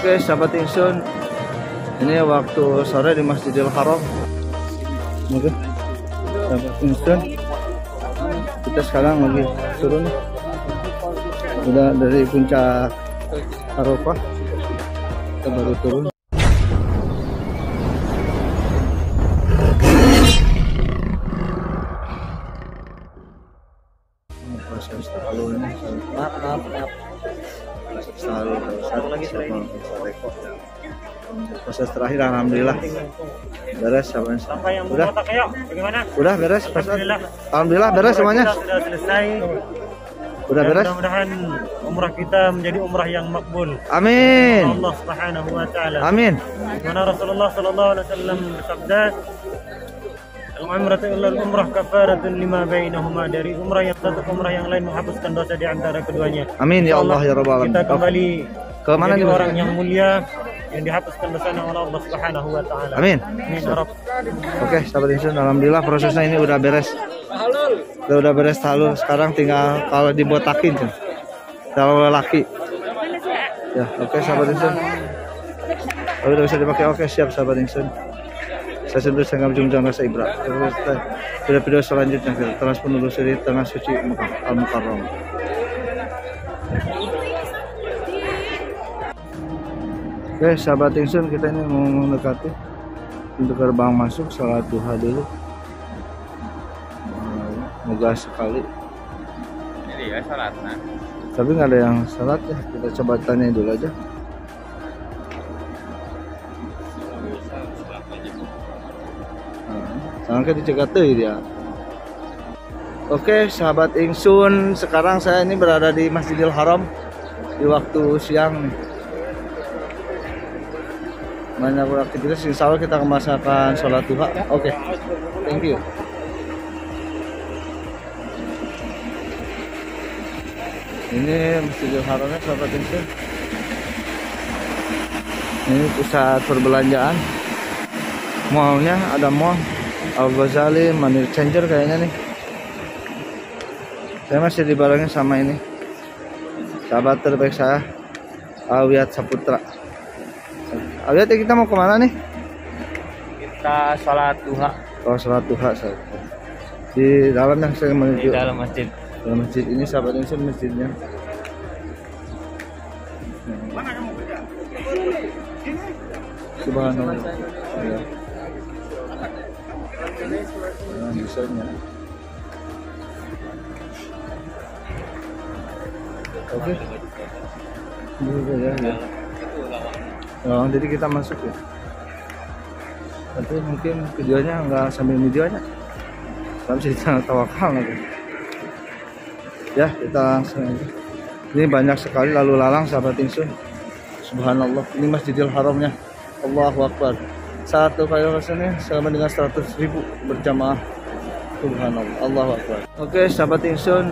Oke, sahabat Insun, ini waktu sore di Masjidil Haram. Oke, sahabat Insun, kita sekarang lagi turun. Udah dari puncak Arafah, kita baru turun. Proses terlalu ini, maaf. Selalu proses terakhir, alhamdulillah beres. Sampai yang udah bagaimana? Udah beres, alhamdulillah beres semuanya. Sudah selesai. Udah beres. Mudah-mudahan umrah kita menjadi umrah yang makbul. Amin. Allah Subhanahu wa taala. Amin. Mana Rasulullah sallallahu alaihi wasallam bersabda, "Al-umratu illa al-umrah kafaratun lima bainahuma." Dari umrah yang satu ke umrah yang lain menghapuskan dosa di antara keduanya. Amin ya Allah ya rabbal alamin. Kita kembali ke mana nih, orang yang mulia yang dihapuskan dosanya oleh Allah Subhanahu wa taala. Amin. Amin ya Rabb. Oke, sahabat Insun, alhamdulillah prosesnya ini udah beres. Udah beres halus. Sekarang tinggal kalau dibotakin kan. Kalau laki. Ya, oke sahabat Insun. Oh, udah bisa dipakai. Oke, siap sahabat Insun. Saya sendiri sangat menjunjung rasa ibrat. Video selanjutnya kita terus menelusuri tanah suci Al-Mukarram. Oke, sahabat Insun, kita ini mau mendekati untuk gerbang masuk. Salat duha dulu. Megah sekali. Ini ya salatnya. Tapi nggak ada yang salat ya. Kita coba tanya dulu aja. Sekarang kita dicegat dia. Oke, sahabat Insun, sekarang saya ini berada di Masjidil Haram di waktu siang nih. Banyak beraktivitas, insya Allah kita akan sholat duha. Oke, thank you. Ini Masjidil Haramnya sahabat Insun. Ini pusat perbelanjaan. Mallnya ada mall Al-Ghazali, Money Changer kayaknya nih. Saya masih dibarengin sama ini sahabat terbaik saya, Awiyat Saputra. Awiyat, kita mau kemana nih? Kita sholat duha. Oh, sholat duha di dalam yang saya menuju. Di dalam masjid. Dalam masjid ini sahabat Insun, masjidnya. Subhanallah. Ya. Nah, misalnya. Oke. Ini ya. Oh, jadi kita masuk ya. Tapi mungkin videonya nggak sambil videonya. Tapi cerita tawakal lagi. Ya, kita langsung aja. Ini banyak sekali lalu lalang sahabat Insun. Subhanallah. Ini Masjidil Haramnya. Allahu Akbar. Satu kali rasanya sama dengan 100.000 berjamaah. Subhanallah. Allahu Akbar. Oke, sahabat Insun,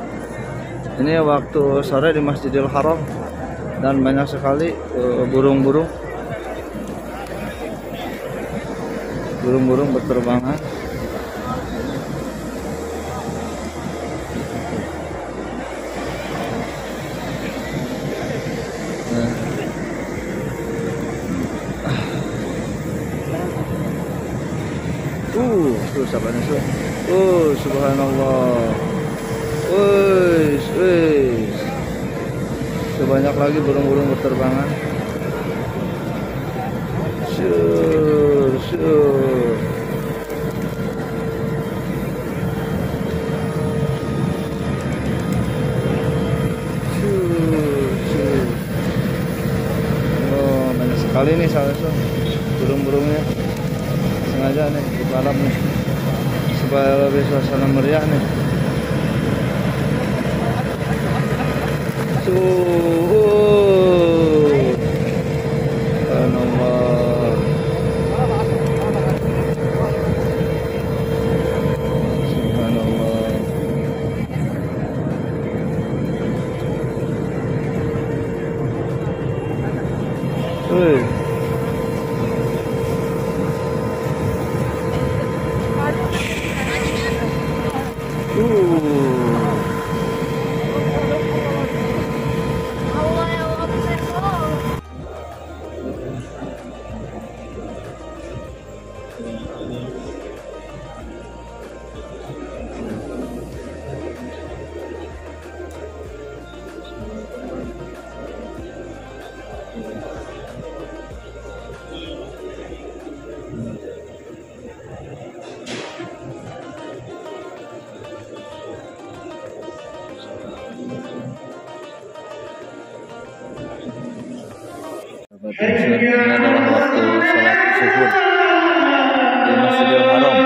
ini waktu sore di Masjidil Haram dan banyak sekali burung-burung berterbangan. Tuh sahabat Insun. Subhanallah. Sebanyak lagi burung-burung berterbangan. Oh, banyak sekali nih sahabat Insun. Burung-burungnya sengaja nih di malam nih supaya lebih suasana meriah nih. Subhanallah. Subhanallah. Ini adalah waktu sholat zuhur di Masjidil Haram.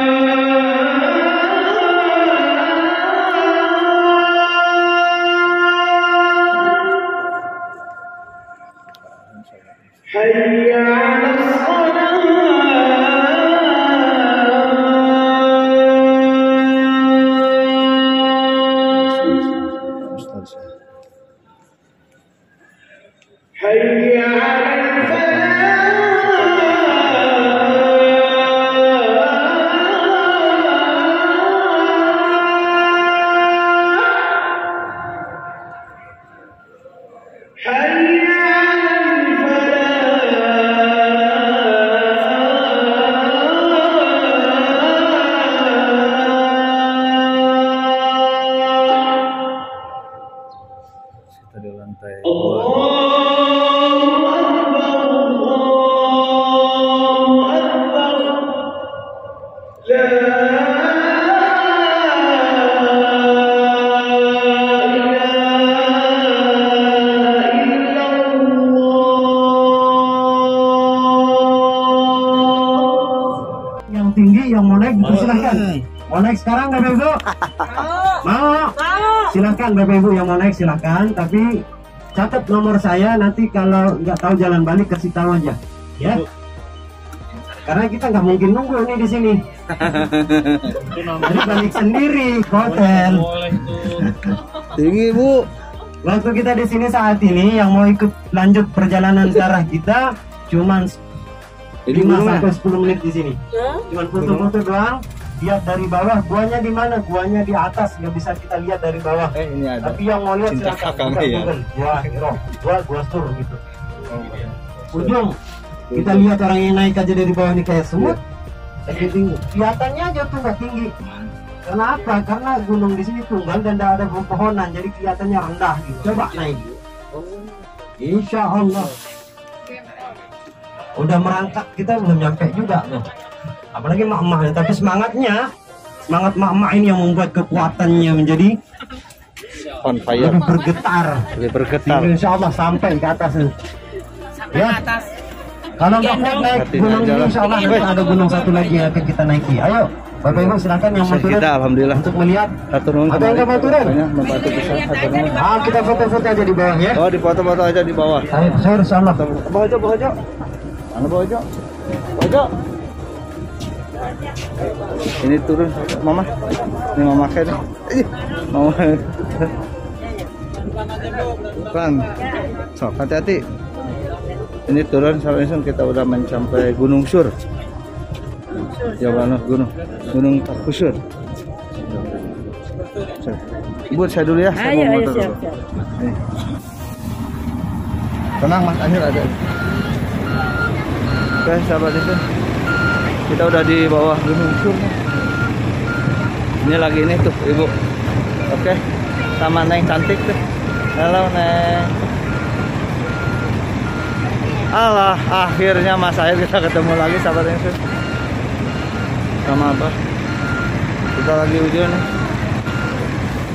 Kita di lantai 2. Yang tinggi, yang mau naik dipersilahkan. Mau naik sekarang Bapak Ibu? Mau? Silahkan Bapak Ibu yang mau naik silahkan. Tapi catat nomor saya, nanti kalau nggak tahu jalan balik kasih tahu aja, ya. Karena kita nggak mungkin nunggu nih di sini. Jadi balik sendiri ke hotel. Tinggi Bu. Waktu kita di sini saat ini yang mau ikut lanjut perjalanan ziarah kita cuman 5-10 menit di sini. Cuman foto-foto doang. Lihat dari bawah, guanya di mana? Guanya di atas, nggak bisa kita lihat dari bawah. Ini ada. Tapi yang mau lihat Cinta silakan. kakaknya ya. Gua hero, gua sur gitu. Ujung kita lihat orang yang naik aja dari bawah ini kayak semut. Lagi tinggi. Kelihatannya aja tuh nggak tinggi. Kenapa? Karena gunung di sini tunggal dan tidak ada pepohonan, jadi kelihatannya rendah gitu. Coba naik. Insya Allah. Udah merangkak, kita belum nyampe juga loh. Apalagi mak-mak, tapi semangat mak-mak ini yang membuat kekuatannya menjadi On fire. lebih bergetar. Lebih bergetar. Insya Allah sampai ke atas nih. Ya. Kalau nggak kuat naik gunung ini, insya Allah nanti ada gunung satu lagi yang akan kita naiki. Ayo, Bapak Ibu silakan yang mau turun. Kita alhamdulillah Untuk melihat. Satu nung. Ada yang nggak mau turun? Membantu bisa. Kita foto-foto aja di bawah ya. Oh, di foto-foto aja di bawah. Saya insya Allah. Bawah aja. Mana bawah aja. Ini turun, Mama. Ini Mama kayak nih. Mama. Bukan. So, hati-hati. Ini turun sampai kita udah mencapai Gunung Sur. Ya mana Gunung Takusur. Ibu saya dulu ya. Saya mau motor dulu. Nih. Tenang Mas Anil ada. Oke, sahabat itu. Kita udah di bawah Gunung Sur. Ini lagi ini tuh Ibu. Oke. Sama Neng cantik tuh. Halo Neng. Alah, akhirnya Mas Air kita ketemu lagi sahabat itu. Sama apa? Kita lagi ujian nih.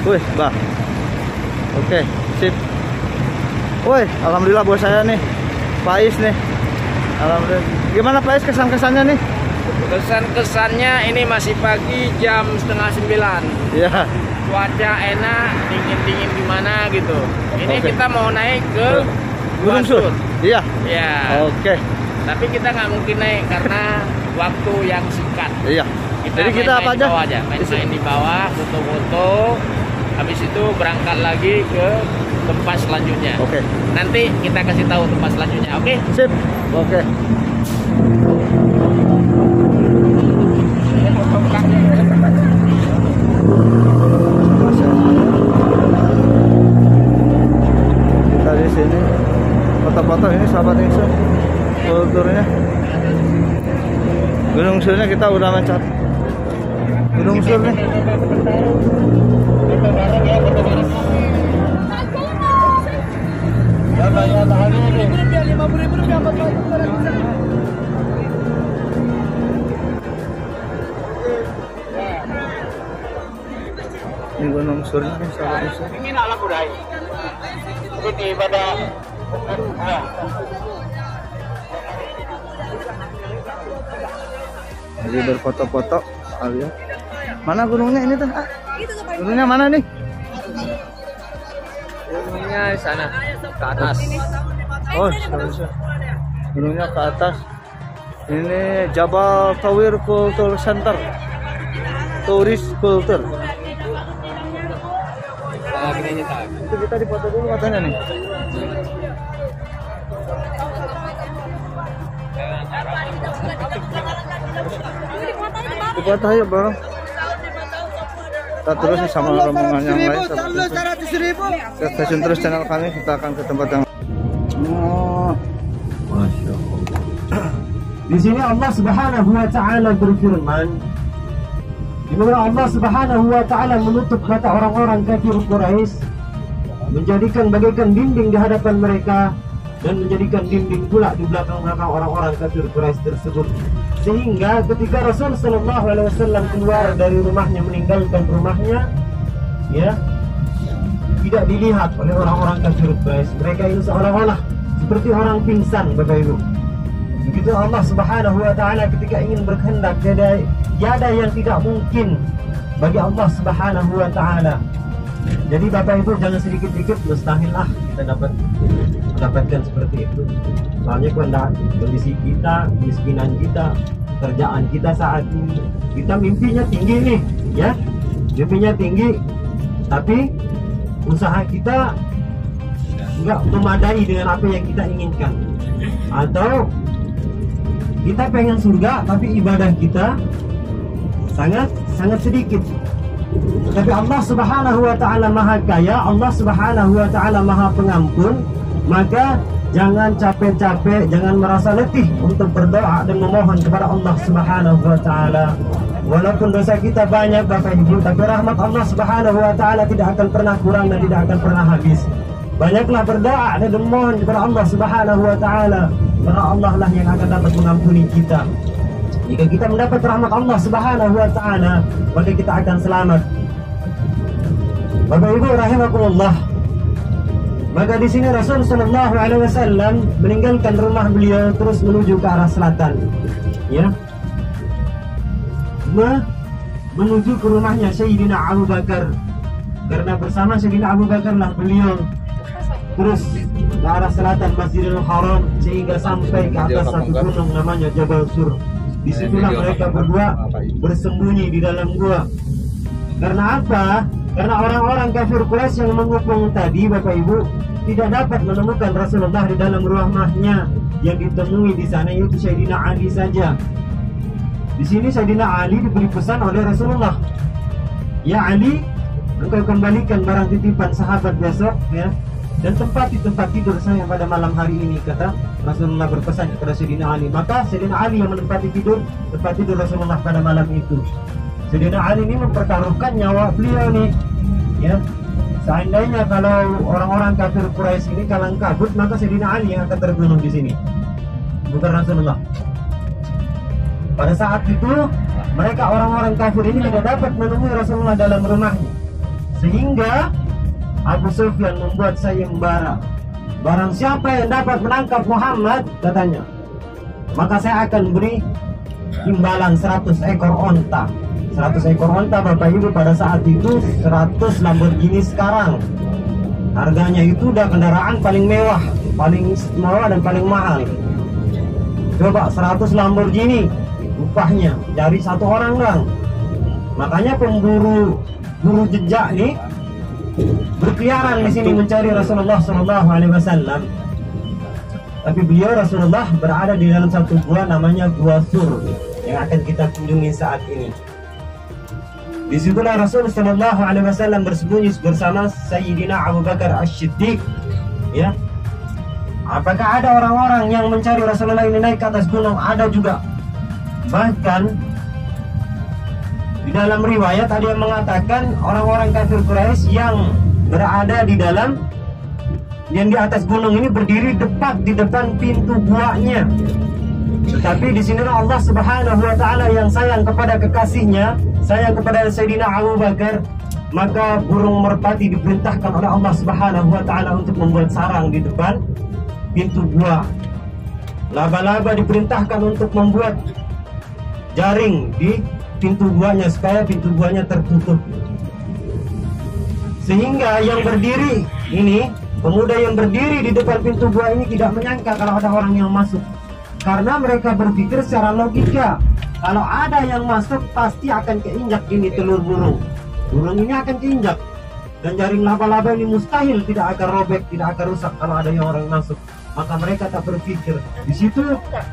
Wih, Bah. Oke, sip. Woi, alhamdulillah buat saya nih. Pais nih. Alhamdulillah. Gimana Pais kesan-kesannya nih? Kesan-kesannya ini masih pagi jam 8:30. Iya. Cuaca enak, dingin-dingin gimana gitu. Ini Oke. kita mau naik ke Gunung Sur. Iya. Ya. Oke. Tapi kita nggak mungkin naik karena waktu yang singkat. Iya. Jadi kita apa main-main aja? di bawah aja. Main-main di bawah, foto-foto. Habis itu berangkat lagi ke tempat selanjutnya. Oke. Nanti kita kasih tahu tempat selanjutnya. Oke? Sip. Oke. Kita di sini foto-foto ini sahabat Ingsun. Kulturnya Gunung Surnya kita udah mencapai Gunung Sur nih. Ini Gunung Surnya nih sahabat Ingsun. Ini nak lagu dah. Ini pada lagi berfoto-foto. Lihat. Mana gunungnya ini tuh? Gunungnya mana nih? Gunungnya di sana ke atas. Oh, gunungnya ke atas. Ini Jabal Tawir Culture Center, Turis Culture. Itu kita dipoto dulu katanya nih. Dipoto ayo bro. Kita terus sama rombongan yang lain. Stasiun terus channel kami, kita akan ke tempat yang. Oh, Masya Allah. Di sini Allah Subhanahu wa taala berfirman, di mana Allah Subhanahu wa taala menutup mata orang-orang kafir Quraisy, menjadikan bagaikan dinding di hadapan mereka dan menjadikan dinding pula di belakang-belakang orang-orang kafir Quraisy tersebut. Sehingga ketika Rasul sallallahu alaihi wasallam keluar dari rumahnya, meninggalkan rumahnya, ya, tidak dilihat oleh orang-orang kafir Quraisy. Mereka itu seolah-olah seperti orang pingsan, Bapak Ibu. Begitu Allah Subhanahu wa taala ketika ingin berkehendak, tiada yang tidak mungkin bagi Allah Subhanahu wa taala. Jadi Bapak Ibu jangan sedikit-sedikit mustahil lah kita mendapatkan seperti itu. Soalnya kondisi kita, kemiskinan kita, kerjaan kita saat ini, kita mimpinya tinggi nih, ya, mimpinya tinggi, tapi usaha kita nggak memadai dengan apa yang kita inginkan. Atau kita pengen surga tapi ibadah kita sangat sedikit. Tapi Allah Subhanahu wa taala Maha Kaya, Allah Subhanahu wa taala Maha Pengampun. Maka jangan capek-capek, jangan merasa letih untuk berdoa dan memohon kepada Allah Subhanahu wa taala. Walaupun dosa kita banyak Bapak Ibu, tapi rahmat Allah Subhanahu wa taala tidak akan pernah kurang dan tidak akan pernah habis. Banyaklah berdoa dan memohon kepada Allah Subhanahu wa taala, karena Allah lah yang akan dapat mengampuni kita. Jika kita mendapat rahmat Allah Subhanahu wa taala, maka kita akan selamat. Bapak Ibu rahimakumullah. Maka di sini Rasul sallallahu alaihi wasallam meninggalkan rumah beliau terus menuju ke arah selatan. Ya. Menuju ke rumahnya Sayyidina Abu Bakar. Karena bersama Sayyidina Abu Bakar lah beliau terus ke arah selatan Masjidil Haram sehingga sampai ke atas satu gunung namanya Jabal Sur. Disitulah mereka berdua bersembunyi di dalam gua. Karena apa? Karena orang-orang kafir Quraisy yang mengepung tadi, Bapak Ibu, tidak dapat menemukan Rasulullah di dalam rumahnya. Yang ditemui di sana yaitu Sayyidina Ali saja. Di sini Sayyidina Ali diberi pesan oleh Rasulullah, ya Ali, engkau kembalikan barang titipan sahabat besok, ya, dan tempati tempat tidur saya pada malam hari ini, kata Rasulullah berpesan kepada Sayyidina Ali. Maka Sayyidina Ali yang menempati tempat tidur Rasulullah pada malam itu. Sayyidina Ali ini mempertaruhkan nyawa beliau nih, ya. Seandainya kalau orang-orang kafir Quraisy ini kalang kabut, maka Sayyidina Ali yang akan terbunuh di sini, bukan Rasulullah. Pada saat itu mereka orang-orang kafir ini tidak dapat menemui Rasulullah dalam rumahnya, sehingga Abu Sufyan membuat sayembara. Barang siapa yang dapat menangkap Muhammad, katanya, maka saya akan beri imbalan 100 ekor onta. 100 ekor onta Bapak Ibu pada saat itu 100 Lamborghini sekarang. Harganya itu udah kendaraan paling mewah dan paling mahal. Coba 100 Lamborghini upahnya dari satu orang dong. Makanya pemburu jejak nih berkeliaran di sini mencari Rasulullah SAW. Tapi beliau Rasulullah berada di dalam satu gua namanya Gua Sur yang akan kita kunjungi saat ini. Disitulah Rasul Sallallahu Alaihi Wasallam bersembunyi bersama Sayyidina Abu Bakar As-Siddiq. Ya, apakah ada orang-orang yang mencari Rasulullah ini naik ke atas gunung? Ada juga. Bahkan di dalam riwayat ada yang mengatakan orang-orang kafir Quraisy yang berada di atas gunung ini berdiri di depan pintu guanya. Tetapi di sini Allah Subhanahu wa taala yang sayang kepada kekasihnya, sayang kepada Sayyidina Abu Bakar, maka burung merpati diperintahkan oleh Allah Subhanahu wa taala untuk membuat sarang di depan pintu gua. Laba-laba diperintahkan untuk membuat jaring di pintu guanya supaya pintu guanya tertutup. Sehingga yang berdiri ini, pemuda yang berdiri di depan pintu gua ini tidak menyangka kalau ada orang yang masuk. Karena mereka berpikir secara logika, kalau ada yang masuk pasti akan keinjak ini telur burung. Burung ini akan keinjak. Dan jaring laba-laba ini mustahil tidak akan robek, tidak akan rusak kalau ada yang orang masuk. Maka mereka tak berpikir. Di situ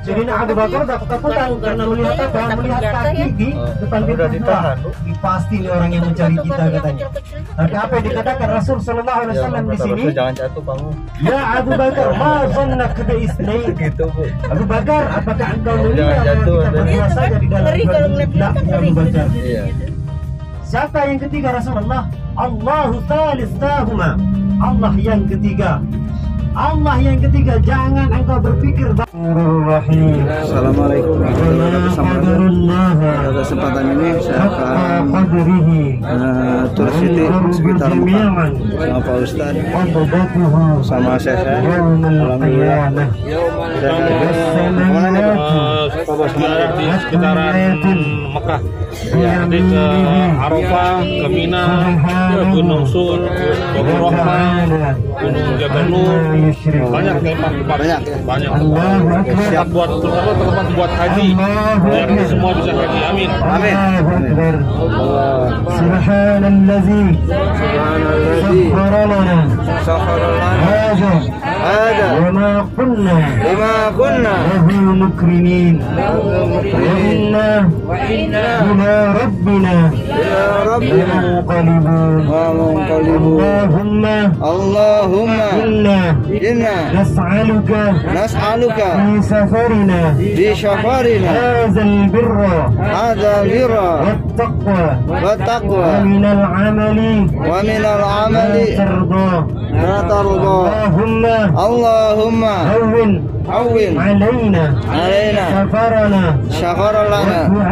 Sayyidina Abu Bakar udah ketakutan karena melihat apa? Melihat kaki di depan pintu gua. Pasti ini orang yang mencari kita katanya. Tapi apa yang dikatakan Rasul Sallallahu Alaihi Wasallam di sini? Jangan jatuh kamu. Ya Abu Bakar, ma zannak bi isnain. Gitu bu. Abu Bakar, apakah engkau mengira Jangan bahwa jatuh, kita berdua saja di dalam Ngeri Abu Bakar. Iya. Siapa yang ketiga Rasulullah? Allahu thalithahuma. Allah yang ketiga. Allah yang ketiga, jangan engkau berpikir. Assalamualaikum warahmatullahi wabarakatuh. Pada kesempatan ini saya akan tur city sekitar Mekah sama Pak Ustadz, sama Syekh. Alhamdulillah. Mana nih Pak? Di sekitaran Mekah. Jadi ke Arafah, ke Mina, ke Gunung Sur, ke Rahman, Gunung Jabal Nur, banyak tempat Banyak. banyak tempat buat terutama tempat buat haji, biar semua bisa haji. Amin. Amin. Subhanallazi Sakhara lana hada wama kunna lahu mukrinin wa inna ila rabbina munqalibun. Allahumma inna nas'aluka nas'aluka fi safarina di syafarina hadzal birra wat taqwa wa minal amali wa minal amali ma tarda. Allahumma hawwin alaina safarana syaghara lana wa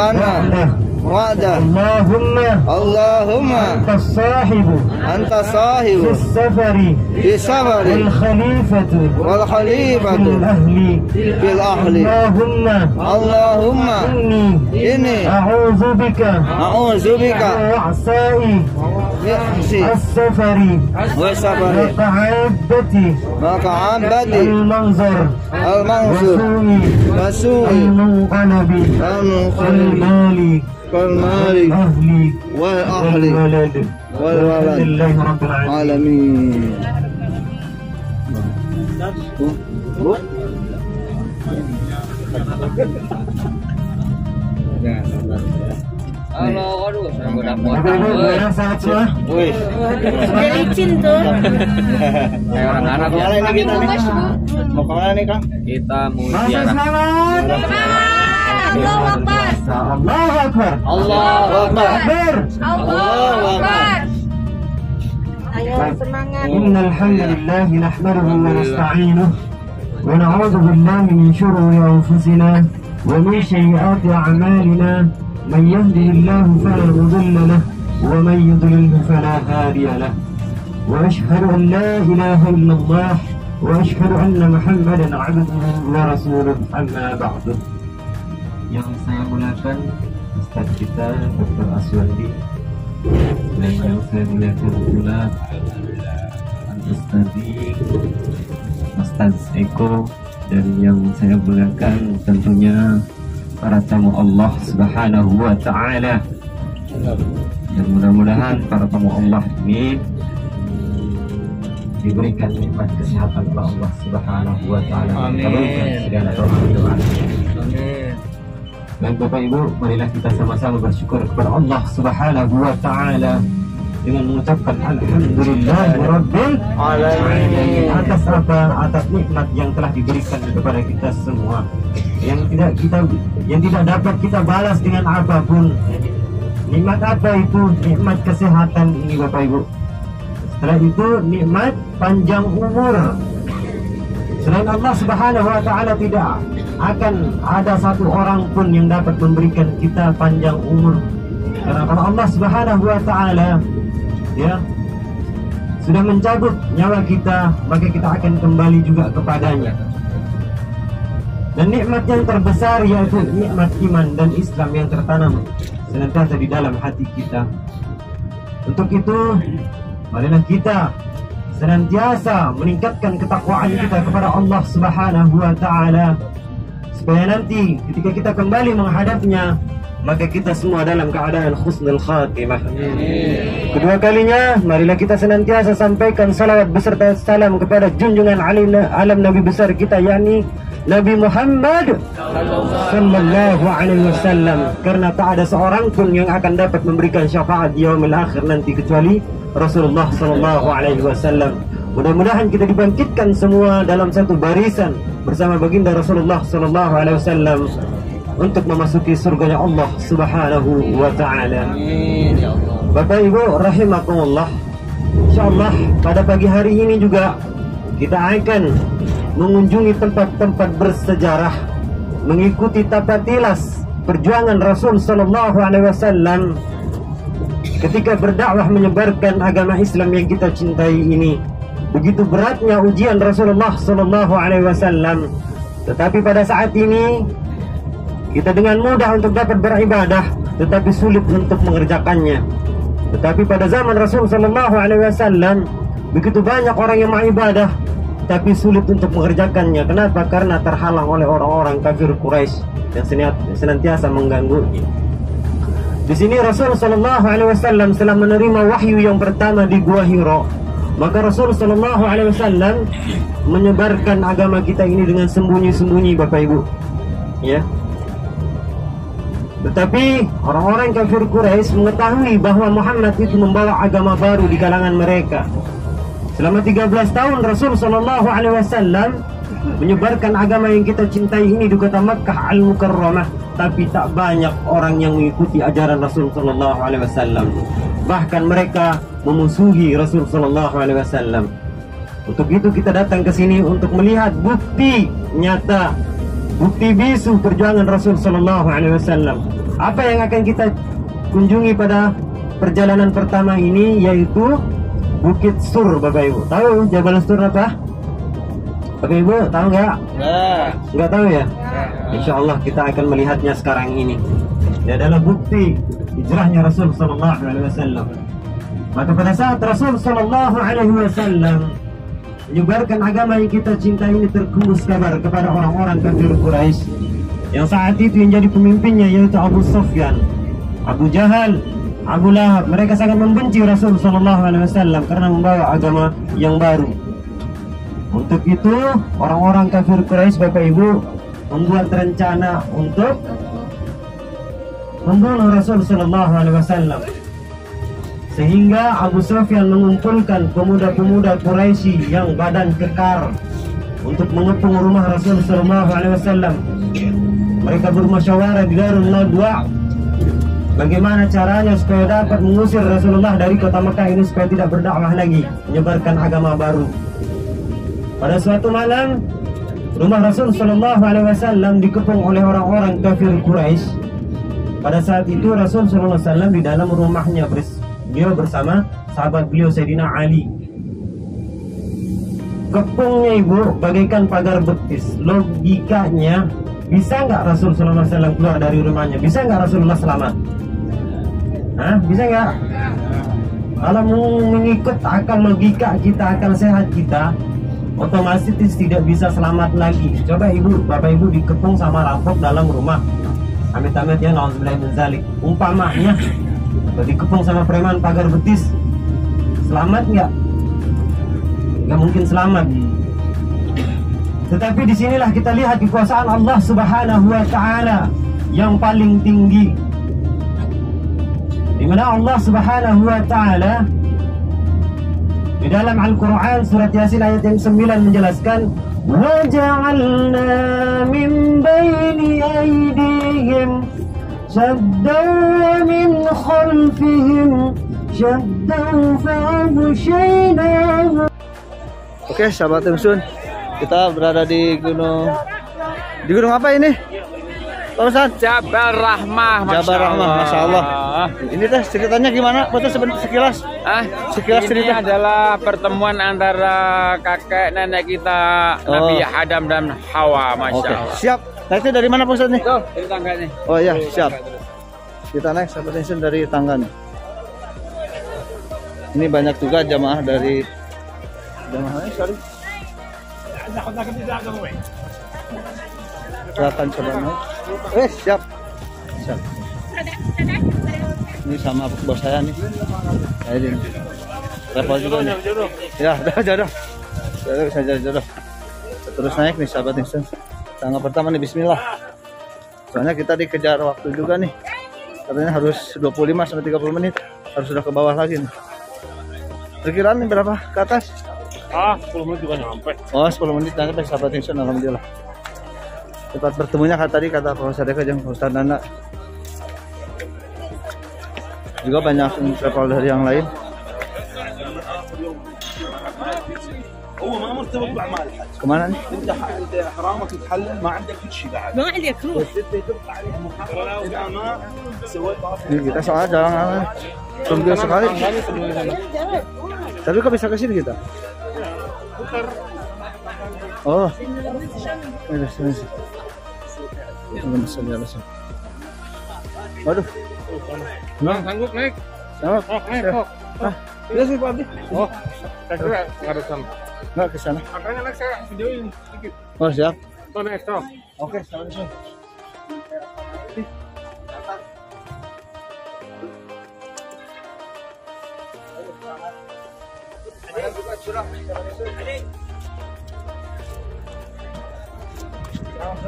anna wa'dah. Allahumma anta sahibu fi safari wal khalifatu fil ahli. Allahumma inni a'udzu bika as-safari wa ka'abati al-manzur wa su'i al-munqalabi والمالك والأهل والولد alamin. Halo, aduh, udah Udah licin tuh. Kayak orang Arab ya. Mau kemana nih Kang? Kita mau ziarah. Allahu Akbar. Allahu Akbar. Allahu Akbar. Allahu Akbar. Ayo semangat. Innal hamdalillah nahmaduhu wa nasta'inuhu wa na'udzu billahi min shururi anfusina wa min sayyiati a'malina. Man yahdihillahu fala mudilla lahu wa man yudlilhu fala hadiya lahu. Wa ashhadu an la ilaha illallah wa ashhadu anna Muhammadan 'abduhu wa rasuluhu. Amma ba'du. Yang saya muliakan Ustaz kita Dr. Aswandi, dan yang saya muliakan pula Ustaz Eko, dan yang saya muliakan tentunya para tamu Allah Subhanahu wa Ta'ala. Dan mudah-mudahan para tamu Allah ini diberikan nikmat kesehatan oleh Allah Subhanahu wa Ta'ala. Amin. Segala doa. Amin. Dan Bapak Ibu, marilah kita sama-sama bersyukur kepada Allah Subhanahu wa Ta'ala dengan mengucapkan alhamdulillahirabbil alamin atas apa? Atas nikmat yang telah diberikan kepada kita semua, yang tidak dapat kita balas dengan apapun. Nikmat apa itu? Nikmat kesehatan ini Bapak Ibu. Setelah itu nikmat panjang umur. Selain Allah Subhanahu wa Ta'ala tidak akan ada satu orang pun yang dapat memberikan kita panjang umur. Karena kalau Allah Subhanahu wa Ta'ala ya sudah mencabut nyawa kita, maka kita akan kembali juga kepadanya. Dan nikmat yang terbesar yaitu nikmat iman dan Islam yang tertanam senantiasa di dalam hati kita. Untuk itu, marilah kita senantiasa meningkatkan ketakwaan kita kepada Allah Subhanahu wa Ta'ala, supaya nanti ketika kita kembali menghadapnya, maka kita semua dalam keadaan husnul khatimah. Kedua kalinya, marilah kita senantiasa sampaikan salawat beserta salam kepada junjungan alam Nabi besar kita, yakni Nabi Muhammad sallallahu alaihi wasallam, karena tak ada seorang pun yang akan dapat memberikan syafaat di yaumil akhir nanti kecuali Rasulullah sallallahu alaihi wasallam. Mudah-mudahan kita dibangkitkan semua dalam satu barisan bersama baginda Rasulullah sallallahu alaihi wasallam untuk memasuki surganya Allah Subhanahu wa Ta'ala. Bapak Ibu rahimakumullah, insyaallah pada pagi hari ini juga kita akan mengunjungi tempat-tempat bersejarah, mengikuti tata tilas perjuangan Rasul sallallahu alaihi wasallam ketika berdakwah menyebarkan agama Islam yang kita cintai ini. Begitu beratnya ujian Rasulullah sallallahu alaihi wasallam, tetapi pada saat ini kita dengan mudah untuk dapat beribadah, tetapi sulit untuk mengerjakannya. Tetapi pada zaman Rasul sallallahu alaihi wasallam, begitu banyak orang yang beribadah, tapi sulit untuk mengerjakannya. Kenapa? Karena terhalang oleh orang-orang kafir Quraisy yang senantiasa mengganggunya. Di sini Rasul sallallahu alaihi wasallam setelah menerima wahyu yang pertama di Gua Hira, maka Rasul sallallahu alaihi wasallam menyebarkan agama kita ini dengan sembunyi-sembunyi, Bapak Ibu. Ya. Tetapi orang-orang kafir Quraisy mengetahui bahwa Muhammad itu membawa agama baru di kalangan mereka. Selama 13 tahun Rasul sallallahu alaihi wasallam menyebarkan agama yang kita cintai ini di kota Makkah Al-Mukarramah, tapi tak banyak orang yang mengikuti ajaran Rasul sallallahu alaihi wasallam. Bahkan mereka memusuhi Rasul sallallahu alaihi wasallam. Untuk itu kita datang ke sini untuk melihat bukti nyata, bukti bisu perjuangan Rasul sallallahu alaihi wasallam. Apa yang akan kita kunjungi pada perjalanan pertama ini, yaitu Bukit Sur, Bapak Ibu. Tahu Jabal Sur apa? Bapak Ibu tahu nggak? Nggak tahu ya? Insyaallah kita akan melihatnya sekarang ini. Dia adalah bukti hijrahnya Rasul sallallahu alaihi wasallam. Maka pada saat Rasul sallallahu alaihi wasallam menyebarkan agama yang kita cintai ini, terkembus kabar kepada orang-orang kafir Quraisy yang saat itu yang jadi pemimpinnya yaitu Abu Sufyan, Abu Jahal, Abu Lahab. Mereka sangat membenci Rasul sallallahu alaihi wasallam karena membawa agama yang baru. Untuk itu orang-orang kafir Quraisy, Bapak Ibu, membuat rencana untuk membunuh Rasul sallallahu alaihi wasallam. Sehingga Abu Sufyan mengumpulkan pemuda-pemuda Quraisy yang badan kekar untuk mengepung rumah Rasul sallallahu alaihi wasallam. Mereka bermusyawarah di Darun Nadwa bagaimana caranya supaya dapat mengusir Rasulullah dari kota Mekah ini supaya tidak berdakwah lagi, menyebarkan agama baru. Pada suatu malam, rumah Rasul sallallahu alaihi wasallam dikepung oleh orang-orang kafir Quraisy. Pada saat itu Rasul sallallahu alaihi wasallam di dalam rumahnya beliau bersama sahabat beliau Sayyidina Ali. Kepungnya Ibu bagaikan pagar betis. Logikanya, bisa nggak Rasul sallallahu alaihi wasallam keluar dari rumahnya? Bisa nggak Rasulullah selamat? Hah? Bisa nggak? Kalau mengikut akal logika kita, akal sehat kita, otomatis tidak bisa selamat lagi. Coba Ibu, Bapak Ibu dikepung sama rampok dalam rumah. Amit-amit ya, nauzubillah min dzalik. Umpamanya dikepung sama preman pagar betis, selamat nggak? Nggak mungkin selamat. Tetapi disinilah kita lihat kekuasaan Allah Subhanahu wa Ta'ala yang paling tinggi, di mana Allah Subhanahu wa Ta'ala di dalam Al-Quran surat Yasin ayat yang 9 menjelaskan, وَجَعَلْنَا مِنْ بَيْنِ أَيْدِيهِمْ شَدًّا وَمِنْ خَلْفِهِمْ شَدًّا فَأَغْشَيْنَاهُمْ. Oke, sahabat Timsun, kita berada di gunung apa ini? Pak Ustaz? Jabal Rahmah, Jabal Rahmah, Masya Allah. Ini teh ceritanya gimana? Foto sekilas. Sekilas ini cerita. adalah pertemuan antara kakek nenek kita Nabi Adam dan Hawa, masya Allah. Siap. Nah itu dari mana Pak Ustadz nih? Tuh, dari tangganya. Oh iya, siap. Kita naik sahabat Insun dari tangga nih. Ini banyak juga jamaah dari sorry. Silakan coba naik. Siap. Siap. Ini sama bos saya nih. Ini. Repot juga nih. Ya, udah jodoh. Jodoh bisa jodoh. Terus naik nih sahabat Insun. Tangga pertama nih, bismillah. Soalnya kita dikejar waktu juga nih. Katanya harus 25 sampai 30 menit. Harus sudah ke bawah lagi nih. Perkiraan nih berapa ke atas? 10 menit juga nyampe. Oh, 10 menit sampai sahabat Insun, alhamdulillah. Tempat bertemunya kata Pak Ustadz Eka jeung Pak Ustadz Nanda. Juga banyak travel dari yang lain. Kemana nih? Ini kita soalnya jalan tunggu sekali. Tapi kok bisa ke sini kita? Oh, ini sini. Waduh. Sanggup naik. Naik kok. Iya sih Pak Abdi. Saya kira nggak ada sana. Nggak ke sana. Makanya naik saya videoin sedikit. Oh, siap. Tuh naik stop. Oke, sampai di sini.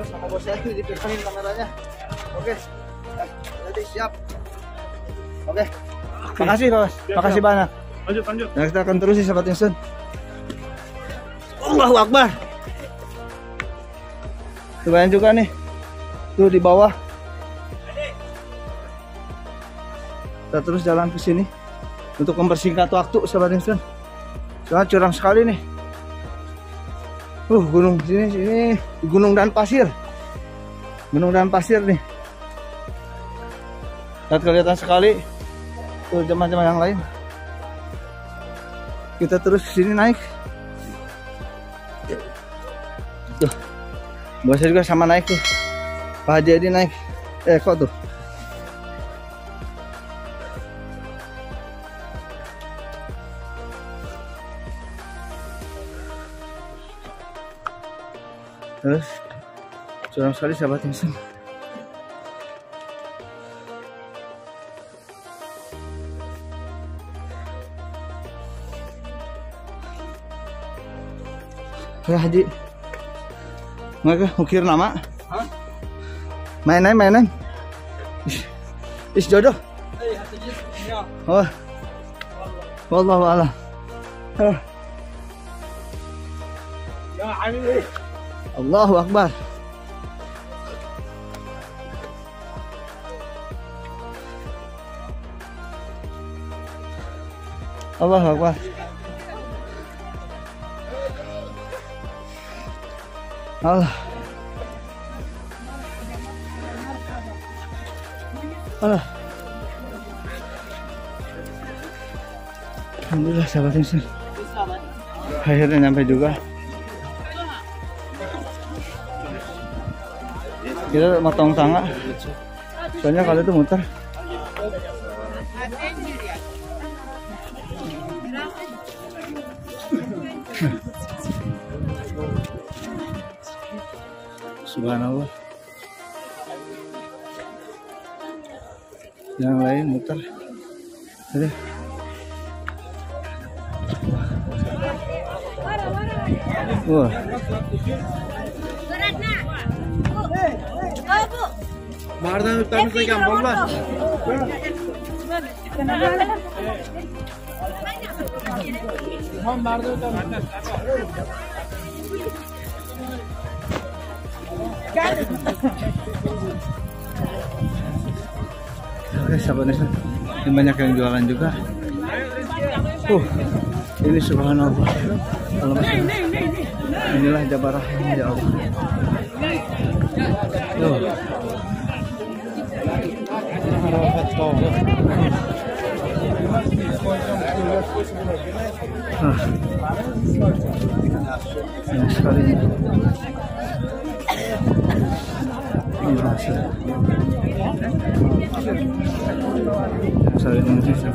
Sama bos saya dipegangin kameranya. Oke. Jadi siap. Oke. Makasih, Bos. Makasih banyak. Lanjut. Nah, kita akan terus sahabat Insun. Allahu Akbar. Tuh banyak juga nih. Tuh di bawah. Kita terus jalan ke sini untuk mempersingkat waktu sahabat Insun. Soalnya curang sekali nih. Gunung sini gunung dan pasir. Gunung dan pasir nih. Lihat kelihatan sekali. Tuh jemaah-jemaah yang lain. Kita terus sini naik. Tuh. Bosnya juga sama naik tuh. Pak Haji Edi naik. Kok tuh. Terus curang sekali sahabat Insun. Ya Haji, mereka ukir nama. Main. Is jodoh. Oh, wallahu a'lam. Allahu Akbar. Allahu Akbar. Allah. Alhamdulillah sahabat Insun. Akhirnya nyampe juga. Kita motong tangga. Soalnya kalau itu muter. Subhanallah. Yang lain muter. Jadi. Wah. Mardan utama sa kampung ba? Oke, sahabat Insun, ini banyak yang jualan juga. Ini subhanallah. Inilah jabarah ya Allah. Tuh. Banyak sekali. Saya Indonesia.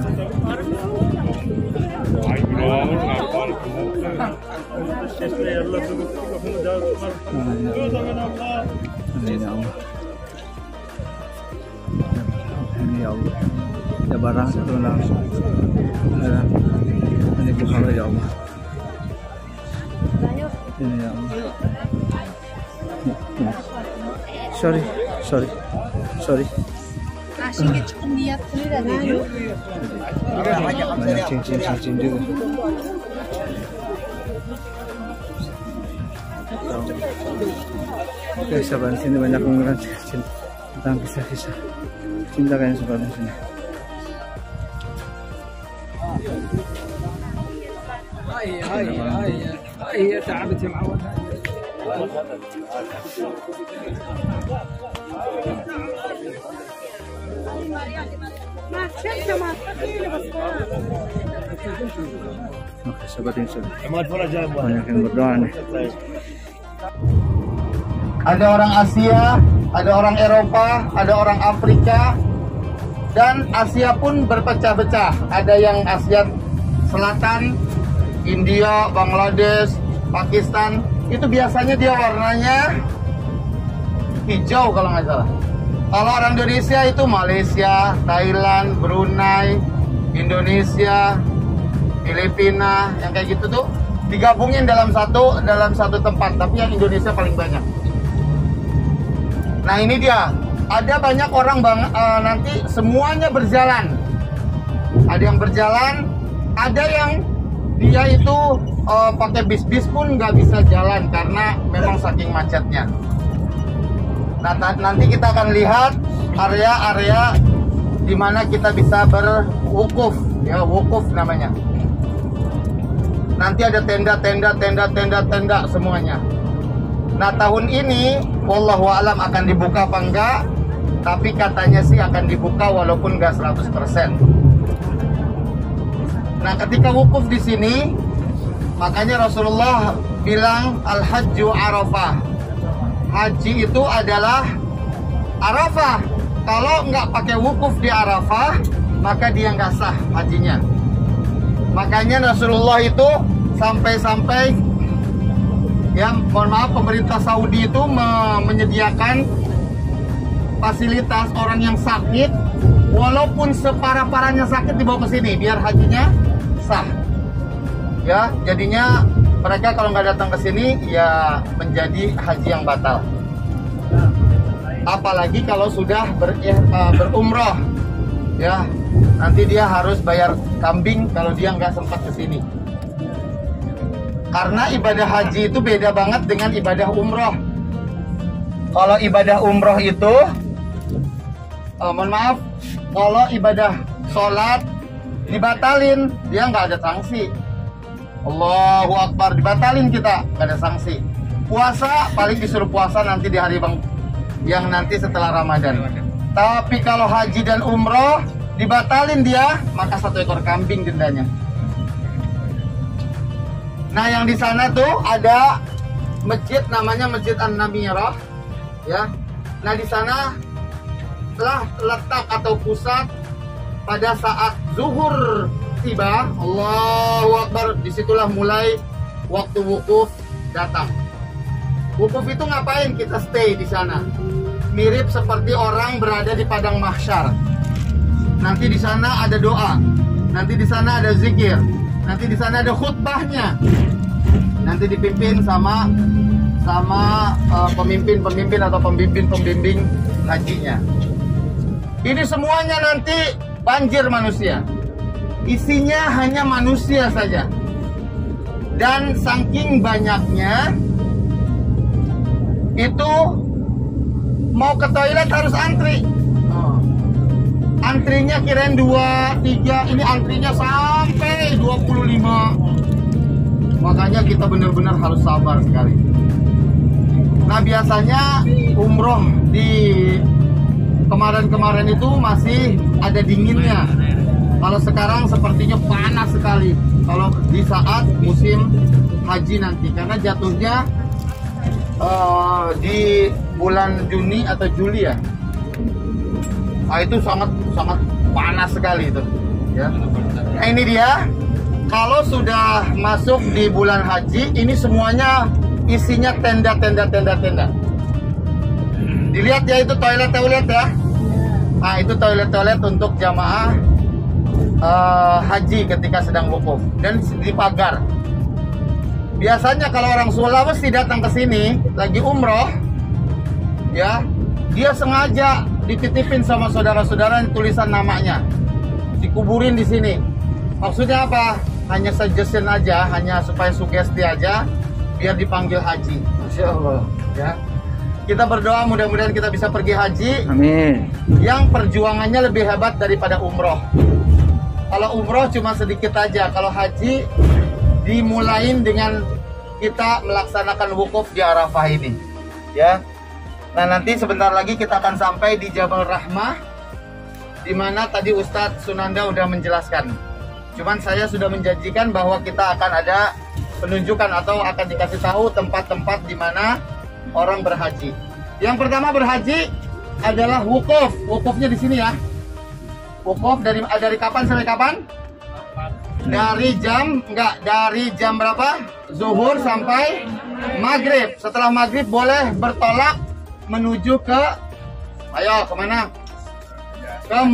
Ini Allah. Ini Allah. Ya barang itu langsung. Ini bukan ya Allah. Ini ya Allah. Sorry. Asyik cukup lihat dulu. Banyak cincin juga. Oke, sahabat sini banyak pengumuman cincin tentang kisah-kisah cinta kalian suka di sini. Oke, sobat insya banyak yang berdoa nih. Ada orang Asia, ada orang Eropa, ada orang Afrika, dan Asia pun berpecah-pecah. Ada yang Asia Selatan, India, Bangladesh, Pakistan. Itu biasanya dia warnanya hijau kalau nggak salah. Kalau orang Indonesia itu Malaysia, Thailand, Brunei, Indonesia, Filipina, yang kayak gitu tuh digabungin dalam satu tempat, tapi yang Indonesia paling banyak. Nah ini dia, ada banyak orang nanti semuanya berjalan. Ada yang berjalan, ada yang dia itu pakai bis pun nggak bisa jalan karena memang saking macetnya. Nah nanti kita akan lihat area-area di mana kita bisa berwukuf, ya wukuf namanya. Nanti ada tenda semuanya. Nah tahun ini wallahu alam akan dibuka apa enggak, tapi katanya sih akan dibuka walaupun enggak 100%. Nah ketika wukuf di sini, makanya Rasulullah bilang al-hajju arafah. Haji itu adalah Arafah. Kalau nggak pakai wukuf di Arafah, maka dia nggak sah hajinya. Makanya Rasulullah itu sampai ya mohon maaf, pemerintah Saudi itu menyediakan fasilitas orang yang sakit, walaupun separah-parahnya sakit dibawa ke sini biar hajinya sah. Ya, jadinya mereka kalau nggak datang ke sini ya menjadi haji yang batal. Apalagi kalau sudah berumroh, ya nanti dia harus bayar kambing kalau dia nggak sempat ke sini. Karena ibadah haji itu beda banget dengan ibadah umroh. Kalau ibadah umroh itu, mohon maaf, kalau ibadah sholat dibatalin, dia nggak ada sanksi. Allahu Akbar, dibatalin kita, nggak ada sanksi. Puasa paling disuruh puasa nanti di hari yang nanti setelah Ramadan. Tapi kalau haji dan umroh dibatalin dia, maka 1 ekor kambing dendanya. Nah yang di sana tuh ada masjid namanya Masjid An-Namirah, ya. Nah di sana telah letak atau pusat pada saat zuhur tiba, Allahu Akbar, disitulah mulai waktu wukuf datang. Wukuf itu ngapain? Kita stay di sana. Mirip seperti orang berada di padang mahsyar. Nanti di sana ada doa, nanti di sana ada zikir, nanti di sana ada khutbahnya. Nanti dipimpin sama pemimpin atau pembimbing hajinya. Ini semuanya nanti banjir manusia. Isinya hanya manusia saja. Dan saking banyaknya itu mau ke toilet harus antri. Antrinya kirain 2, 3, ini antrinya sampai 25. Makanya kita benar-benar harus sabar sekali. Nah biasanya umroh di kemarin-kemarin itu masih ada dinginnya. Kalau sekarang sepertinya panas sekali. Kalau di saat musim haji nanti, karena jatuhnya di bulan Juni atau Juli ya. Itu sangat panas sekali itu. Ya. Nah, ini dia. Kalau sudah masuk di bulan haji, ini semuanya isinya tenda. Dilihat ya, itu toilet ya. Nah, itu toilet untuk jamaah haji ketika sedang wukuf dan dipagar. Biasanya kalau orang Sulawesi datang ke sini lagi umroh, ya, dia sengaja dititipin sama saudara-saudara tulisan namanya, dikuburin di sini. Maksudnya apa? Hanya suggestion aja, hanya supaya sugesti aja, biar dipanggil haji. Masya Allah. Ya, kita berdoa mudah-mudahan kita bisa pergi haji. Amin. Yang perjuangannya lebih hebat daripada umroh. Kalau umroh cuma sedikit aja, kalau haji dimulain dengan kita melaksanakan wukuf di Arafah ini. Ya. Nah, nanti sebentar lagi kita akan sampai di Jabal Rahmah, di mana tadi Ustadz Sunanda udah menjelaskan. Cuman saya sudah menjanjikan bahwa kita akan ada penunjukan atau akan dikasih tahu tempat-tempat di mana orang berhaji. Yang pertama berhaji adalah wukuf. Wukufnya di sini ya. Wukuf dari kapan sampai kapan? Dari jam berapa? Zuhur sampai maghrib. Setelah maghrib boleh bertolak menuju ke, ayo kemana? Ke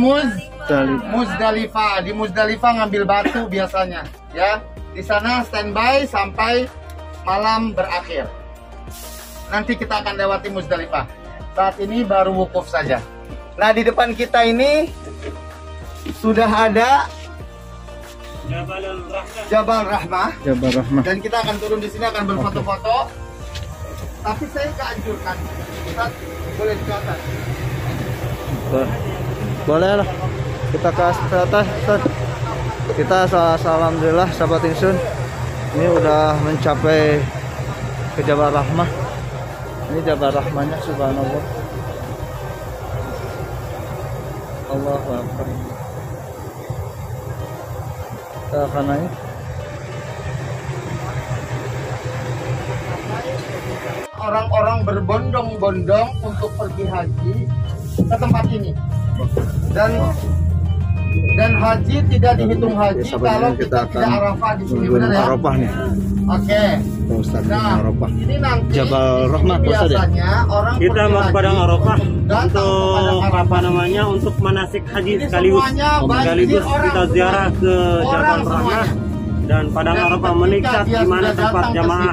Muzdalifah. Di Muzdalifah ngambil batu biasanya, ya. Di sana standby sampai malam berakhir. Nanti kita akan lewati Muzdalifah. Saat ini baru wukuf saja. Nah, di depan kita ini sudah ada Jabal Rahmah. Dan kita akan turun di sini, akan berfoto-foto. Tapi saya nggak anjurkan. Ustaz, boleh ke atas. Boleh lah. Kita ke atas. Kita alhamdulillah sahabat Insun, ini udah mencapai ke Jabal Rahmah. Ini Jabal Rahmahnya, subhanallah. Allahu Akbar. Kita akan naik. Orang-orang berbondong-bondong untuk pergi haji ke tempat ini. Dan haji tidak dihitung haji kalau kita tidak Arafah di sini, benar ya? Arafah nih. Oke. Nah, Arafah. ini nanti Jabal Rahmah biasanya orang kita mau ke Padang Arafah untuk untuk manasik haji ini sekaligus banjir orang, kita ziarah ke Jabal Rahmah semuanya. Dan Padang Arafah melihat di mana tempat jamaah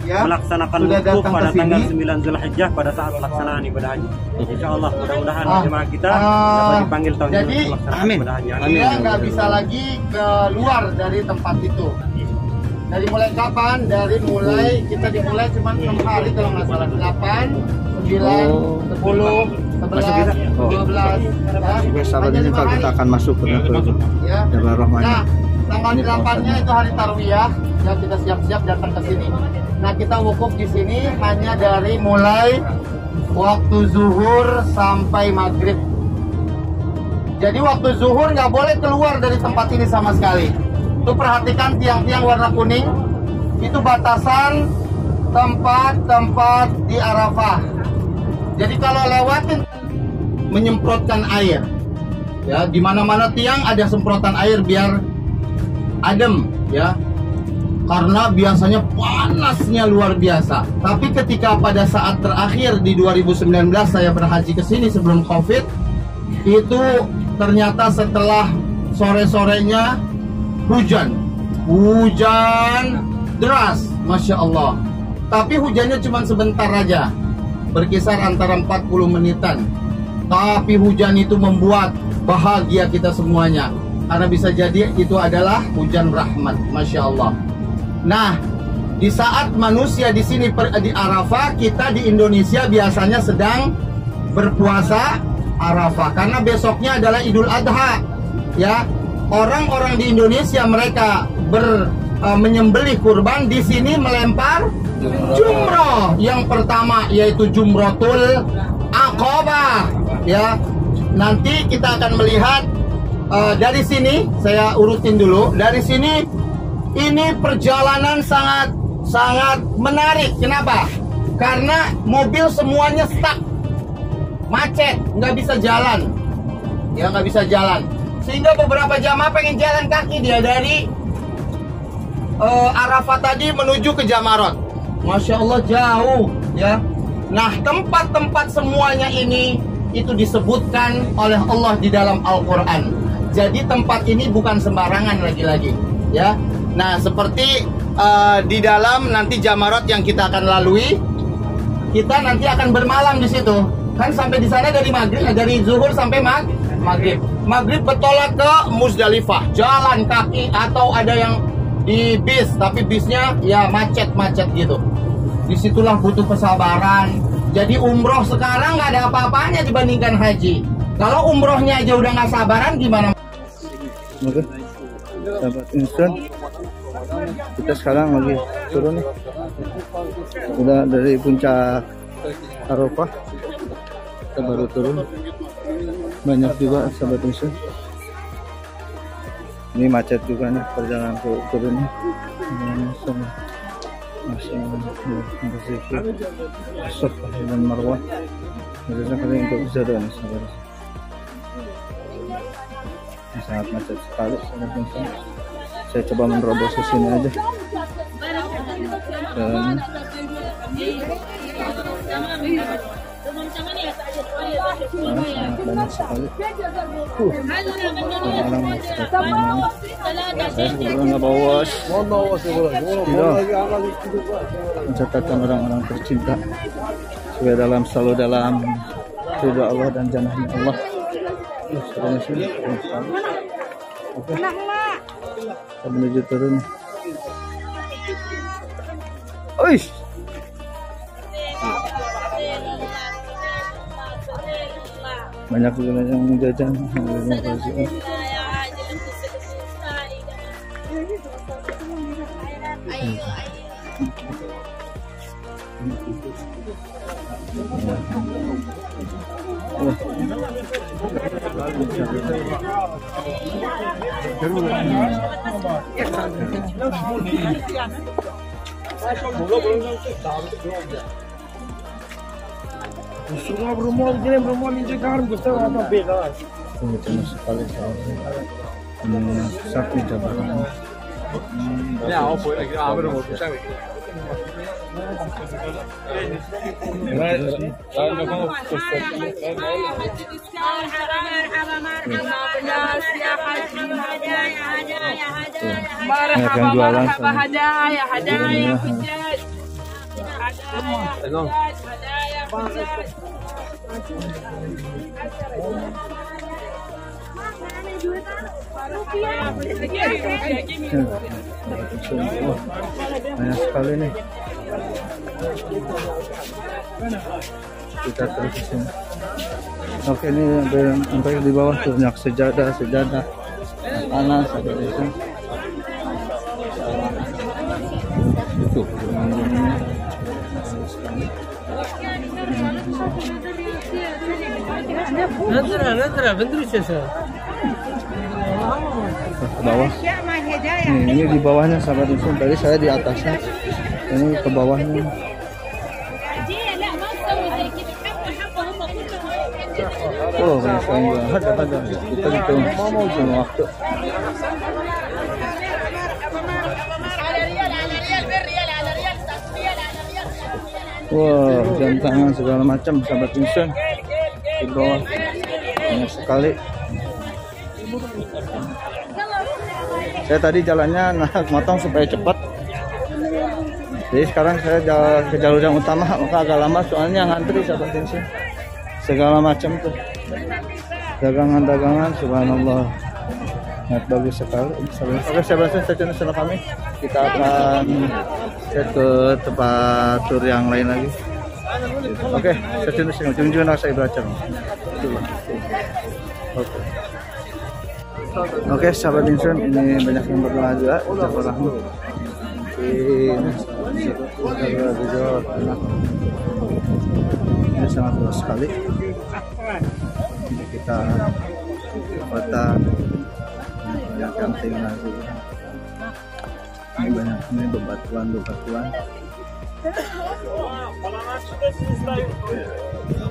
melaksanakan wukuf pada tanggal 9 Zulhijjah pada saat pelaksanaan ibadah haji. Insyaallah mudah-mudahan jemaah kita dapat dipanggil tahun ini melaksanakan ibadah haji. Dia nggak bisa lagi keluar dari tempat itu. Dari mulai kapan? Dari mulai kita dimulai cuma 6 hari kalau nggak salah, 8, 9, 10, 11, 12. Sahabat ini kita akan masuk ke Jabal Rahmah. Nah, tanggal 8-nya itu hari Tarwiyah, ya kita siap-siap datang ke sini. Nah, kita wukuf di sini hanya dari mulai waktu zuhur sampai maghrib. Jadi waktu zuhur nggak boleh keluar dari tempat ini sama sekali. Tuh perhatikan tiang-tiang warna kuning, itu batasan tempat-tempat di Arafah. Jadi kalau lewatin menyemprotkan air, ya di mana-mana tiang ada semprotan air biar adem, ya. Karena biasanya panasnya luar biasa. Tapi ketika pada saat terakhir di 2019 saya berhaji ke sini sebelum Covid, itu ternyata setelah sore-sorenya hujan deras, Masya Allah. Tapi hujannya cuma sebentar aja, berkisar antara 40 menitan. Tapi hujan itu membuat bahagia kita semuanya, karena bisa jadi itu adalah hujan rahmat, Masya Allah. Nah, di saat manusia di sini di Arafah, kita di Indonesia biasanya sedang berpuasa Arafah, karena besoknya adalah Idul Adha, ya. Orang-orang di Indonesia mereka menyembelih kurban, di sini melempar jumroh yang pertama, yaitu Jumrotul Aqabah, ya. nanti kita akan melihat dari sini. Saya urutin dulu. Dari sini, ini perjalanan sangat menarik. Kenapa? Karena mobil semuanya stuck, macet, nggak bisa jalan, ya nggak bisa jalan. Sehingga beberapa jamaah pengen jalan kaki dia dari Arafah tadi menuju ke Jamarot. Masya Allah jauh, ya. Nah, tempat-tempat semuanya ini itu disebutkan oleh Allah di dalam Al-Quran. Jadi tempat ini bukan sembarangan lagi-lagi, ya. Nah, seperti di dalam nanti Jamarot yang kita akan lalui, kita nanti akan bermalam di situ. Kan sampai di sana dari maghrib, dari zuhur sampai maghrib. Maghrib bertolak ke Muzdalifah, jalan kaki atau ada yang di bis, tapi bisnya ya macet-macet gitu. Disitulah butuh kesabaran. Jadi umroh sekarang nggak ada apa-apanya dibandingkan haji. Kalau umrohnya aja udah nggak sabaran, gimana? Oke, sahabat Insun, kita sekarang lagi turun nih. Udah dari puncak Arafah, kita baru turun. Banyak juga sahabat Insun. Ini macet juga nih perjalanan turunnya. Masih berzikir, Safa dan Marwah. Biasanya kalian untuk zada nih sahabat. Sangat macet sekali sahabat Insun. Saya coba menerobos ke sini aja. Dan sangat banyak sekali. Orang saya kebetulan nggak bawa mencatatkan orang-orang tercinta supaya selalu dalam ridha Allah dan jannahnya Allah. Oke, kita menuju turun. Oish. Banyak juga yang menjajan. Semua berumur begini, berumur menjaga Gusti Allah bela. Sangat sekali sakit jabatan. Ya, apa lagi? Berumur sampai. Banyak sekali nih. Kita terus di sini. Oke, ini sampai di bawah tuh banyak sejadah panas ada di sini. Itu ke bawah. Ini di bawahnya sahabat Insun. Tadi saya di atasnya, ini ke bawahnya. Oh, banyak sekali. Ada. Kita hitung waktu. Wow, jam tangan segala macam sahabat Insun. Di bawah banyak sekali. Saya tadi jalannya motong supaya cepat. Jadi sekarang saya ke jalur yang utama, maka agak lama soalnya ngantri sahabat Insun. Segala macam tuh. Dagangan-dagangan, subhanallah. Sangat bagus sekali. Oke, sahabat Insun, channel kami. Kita akan ke tempat tur yang lain lagi. Oke, saya tunjukkan saya baca. Oke, sahabat Insun, ini banyak yang berdoa juga. Ini sangat luas sekali. Ini kita kota banyak camping lagi. Ini banyak ini bebatuan.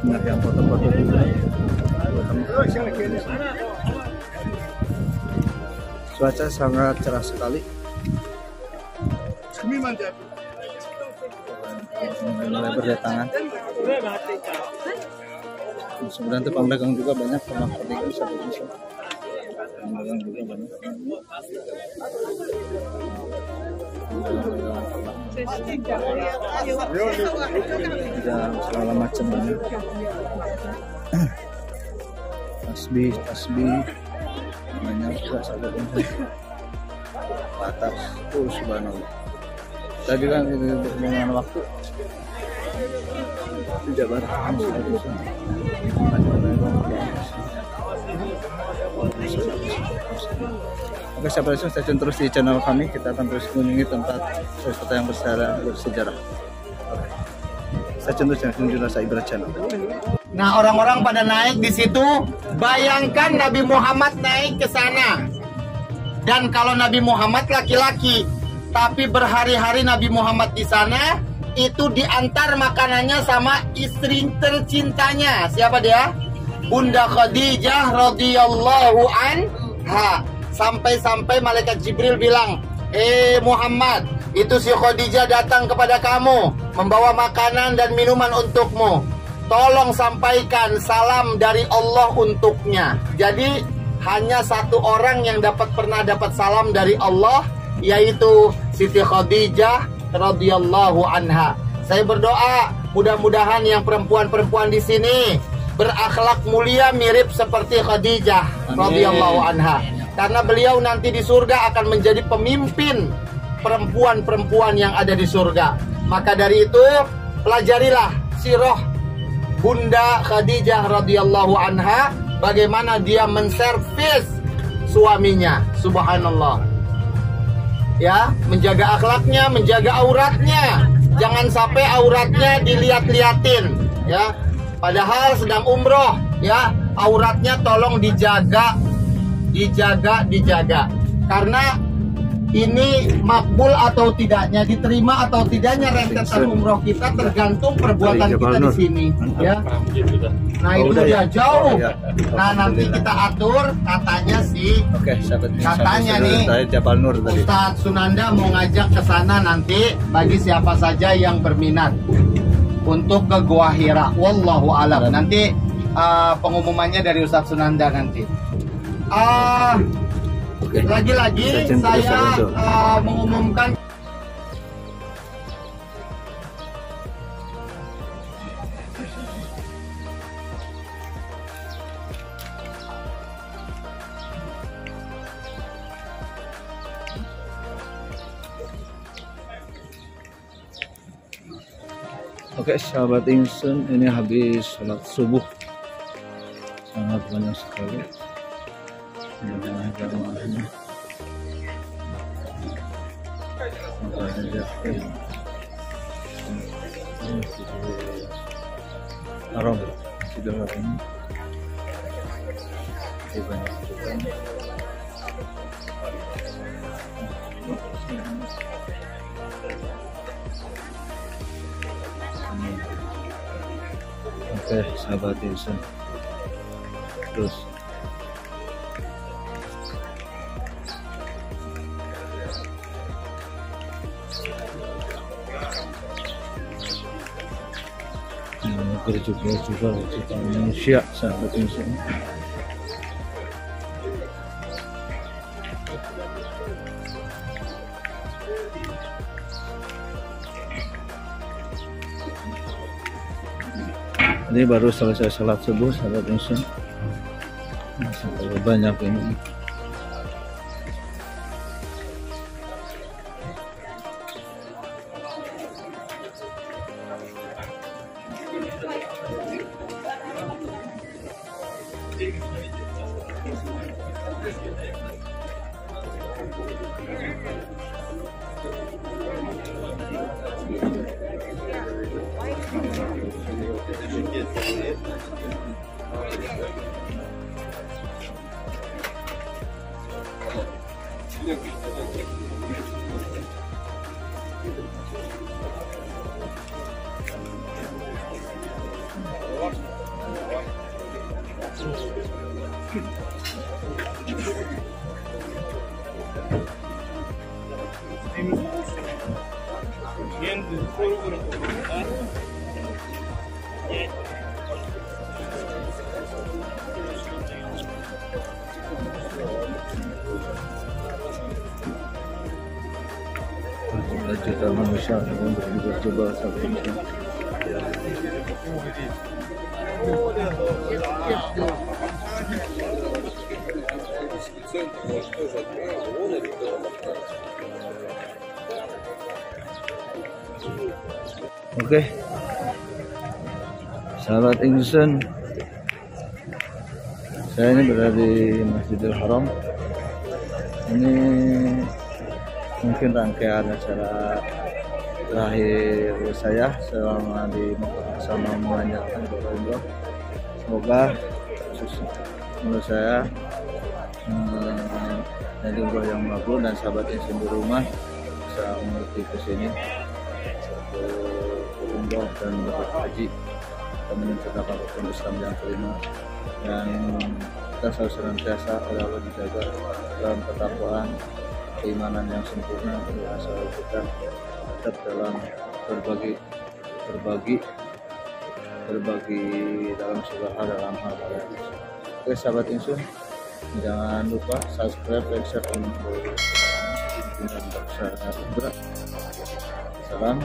Banyak yang foto-foto juga. Cuaca sangat cerah sekali. Mulai berdatangan. Sebenarnya itu pedagang juga banyak, pedagang satu bisa. Pedagang juga banyak. Dan segala macam ini. Tasbih banyak juga sahabat insya. Batas subhanallah. Tadi kan dengan waktu tidak barang. Oke sahabat, stay tune terus di channel kami. Kita akan terus mengunjungi tempat wisata yang bersejarah. Stay tune terus di Junasa Ibra Channel. Nah, orang-orang pada naik di situ. Bayangkan Nabi Muhammad naik ke sana. Dan kalau Nabi Muhammad laki-laki, tapi berhari-hari Nabi Muhammad di sana, itu diantar makanannya sama istri tercintanya. Siapa dia? Bunda Khadijah radhiyallahu anha. Sampai-sampai malaikat Jibril bilang, Muhammad, itu si Khadijah datang kepada kamu, membawa makanan dan minuman untukmu. Tolong sampaikan salam dari Allah untuknya. Jadi hanya satu orang yang pernah dapat salam dari Allah, yaitu Siti Khadijah radhiyallahu anha. Saya berdoa mudah-mudahan yang perempuan-perempuan di sini berakhlak mulia mirip seperti Khadijah radhiyallahu anha. Karena beliau nanti di surga akan menjadi pemimpin perempuan-perempuan yang ada di surga. Maka dari itu pelajarilah sirah Bunda Khadijah radhiyallahu anha, bagaimana dia menservis suaminya. Subhanallah. Ya, menjaga akhlaknya, menjaga auratnya. Jangan sampai auratnya dilihat-liatin, ya. Padahal sedang umroh, ya, auratnya tolong dijaga. Karena ini makbul atau tidaknya, diterima atau tidaknya rentetan umroh kita tergantung perbuatan kita di sini, ya. Nah, itu udah jauh. Nah, nanti kita atur katanya sih. Katanya nih Jabal Nur tadi. Ustadz Sunanda mau ngajak ke sana nanti bagi siapa saja yang berminat untuk ke Gua Hira. Wallahu alam. Nanti pengumumannya dari Ustadz Sunanda nanti. Lagi-lagi saya mengumumkan Oke sahabat Insun, ini habis sholat subuh, sangat banyak sekali jamaahnya. Haram sudah ini banyak juga. Oke sahabat Insun, terus juga kita manusia sahabat Insun. Ini baru selesai salat subuh sahabat Insun. Masih banyak ini. Juta manusia yang bercoba sampai ini. Oke, sahabat Ingsun, saya ini berada di Masjidil Haram. Ini mungkin rangkaian acara terakhir saya selama di Mekah bersama mengajarkan umroh. Semoga menurut saya jadi umroh yang makbul dan sahabat yang di rumah bisa mengerti ke sini umroh dan berhaji dan menceritakan rukun Islam yang kelima, dan kita selalu senantiasa Allah dijaga dalam ketakwaan, keimanan yang sempurna, asal kita tetap dalam berbagi dalam segala hal, dalam hal yang. Oke sahabat Ingsun, jangan lupa subscribe, like, share, komen, dan berat. Salam,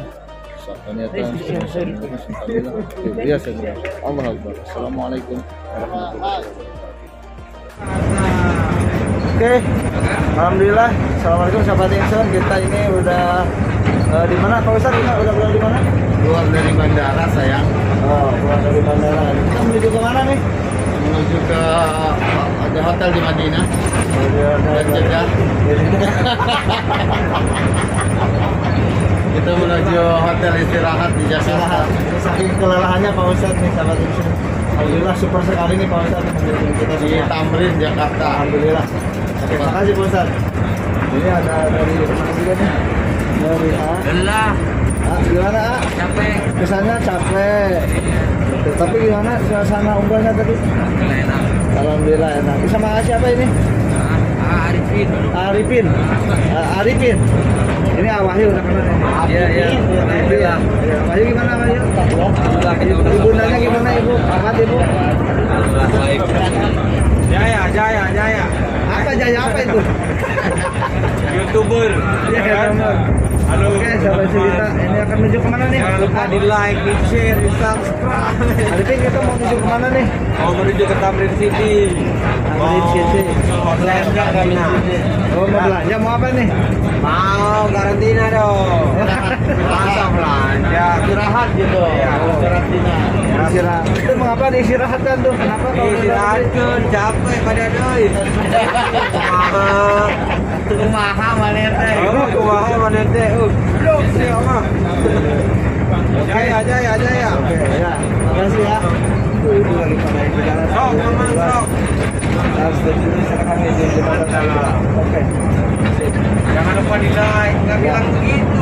Allah Akbar. Assalamualaikum warahmatullahi wabarakatuh. Oke, alhamdulillah. Assalamualaikum sahabat Ingsun. Kita ini udah di mana Pak Ustadz? Kita udah keluar di mana? Keluar dari bandara sayang. Oh, keluar dari bandara. Kita menuju ke mana nih? Menuju ke ada hotel di Madinah dan Jeddah. Kita menuju hotel istirahat di Jakarta. Saking kelelahannya Pak Ustadz nih sahabat Ingsun. Alhamdulillah super sekali nih Pak Ustadz menjadi kita Di Tamrin, Jakarta. Alhamdulillah. Oke, terima kasih Pak Ustadz. Ini ada dari mana juga nih? Dari Lelah, gimana capek. Kesannya capek. Tapi gimana suasana umrohnya tadi? Enak. Alhamdulillah enak. Sama siapa ini? Arifin. Arifin. Arifin. Ini Wahyu udah kenal ya? Iya. Alhamdulillah. Wahyu gimana Wahyu? Alhamdulillah. Ibundanya gimana Ibu? Amat Ibu? Baik. Jaya. Apa Jaya apa itu? YouTuber. Halo. Oke, sahabat cerita, ini akan menuju kemana nih? Jangan lupa di like, di share, di subscribe. Arifin, kita mau menuju kemana nih? Mau menuju ke Tamrin City. Tamrin City. Belanja Kamina. Oh, mau belanja mau apa nih? Mau karantina dong. Masa belanja? Istirahat gitu. Karantina. Istirahat. Itu mengapa diistirahatkan tuh? Kenapa kalau Istirahatkan, capek pada doi. Kumaha manete. Kumaha manete. Belum siapa. Jaya. Oke, ya. Makasih ya. Itu lagi pada yang berjalan. Sok. Harus terjadi sekarang di jembatan. Oke. Jangan lupa di like. Nggak bilang begitu.